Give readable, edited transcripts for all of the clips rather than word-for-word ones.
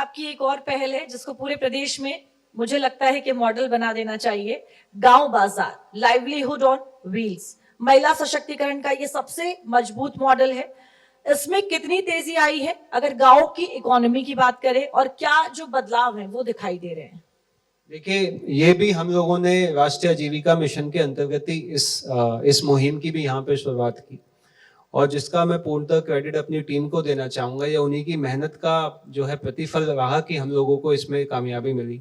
आपकी एक और पहल है जिसको पूरे प्रदेश में मुझे लगता है कि मॉडल बना देना चाहिए। गांव बाजार, लाइवलीहुड ऑन व्हील्स, महिला सशक्तिकरण का ये सबसे मजबूत मॉडल है। इसमें कितनी तेजी आई है अगर गांव की इकोनॉमी की बात करें, और क्या जो बदलाव है वो दिखाई दे रहे हैं? देखिए, ये भी हम लोगों ने राष्ट्रीय आजीविका मिशन के अंतर्गत ही इस मुहिम की भी यहाँ पे शुरुआत की, और जिसका मैं पूर्णतः क्रेडिट अपनी टीम को देना चाहूंगा। ये उन्हीं की मेहनत का जो है प्रतिफल रहा कि हम लोगों को इसमें कामयाबी मिली।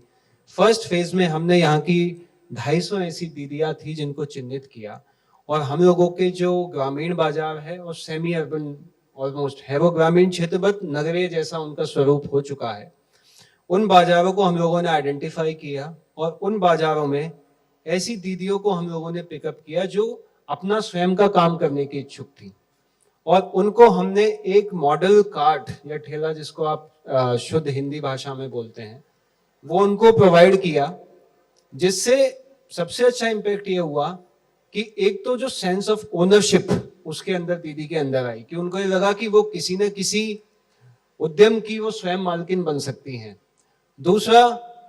फर्स्ट फेज में हमने यहाँ की 250 ऐसी दीदियां थी जिनको चिन्हित किया, और हम लोगों के जो ग्रामीण बाजार है और सेमी अर्बन ऑलमोस्ट है, वो ग्रामीण क्षेत्र बट नगरीय जैसा उनका स्वरूप हो चुका है। उन बाजारों को हम लोगों ने आइडेंटिफाई किया, और उन बाजारों में ऐसी दीदियों को हम लोगों ने पिकअप किया जो अपना स्वयं का काम करने की इच्छुक थी, और उनको हमने एक मॉडल कार्ट या ठेला, जिसको आप शुद्ध हिंदी भाषा में बोलते हैं, वो उनको प्रोवाइड किया। जिससे सबसे अच्छा इम्पैक्ट ये हुआ कि एक तो जो सेंस ऑफ ओनरशिप उसके अंदर दीदी के अंदर आई, कि उनको ये लगा कि वो किसी न किसी उद्यम की वो स्वयं मालकिन बन सकती हैं। दूसरा,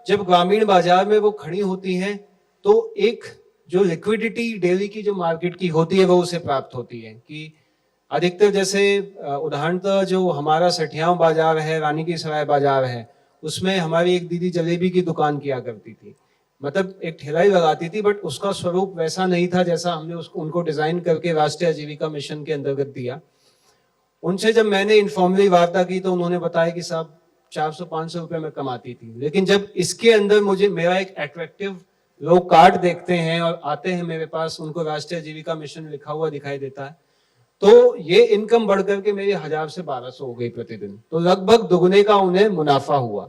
जब ग्रामीण बाजार में वो खड़ी होती हैं तो एक जो लिक्विडिटी डेली की जो मार्केट की होती है वो उसे प्राप्त होती है। कि अधिकतर जैसे उदाहरणतः जो हमारा सठियाव बाजार है, रानी की सराय बाजार है, उसमें हमारी एक दीदी जलेबी की दुकान किया करती थी, मतलब एक ठेला ही लगाती थी, बट उसका स्वरूप वैसा नहीं था जैसा हमने उनको डिजाइन करके राष्ट्रीय आजीविका मिशन के अंतर्गत दिया। उनसे जब मैंने इनफॉर्मली वार्ता की तो उन्होंने बताया कि साहब 400-500 रुपए में कमाती थी, लेकिन जब इसके अंदर मुझे मेरा एक अट्रैक्टिव लोग कार्ड देखते हैं और आते हैं मेरे पास, उनको राष्ट्रीय आजीविका मिशन लिखा हुआ दिखाई देता है, तो ये इनकम बढ़कर के मेरी 1000 से 1200 हो गई प्रतिदिन, तो लगभग दुगने का उन्हें मुनाफा हुआ।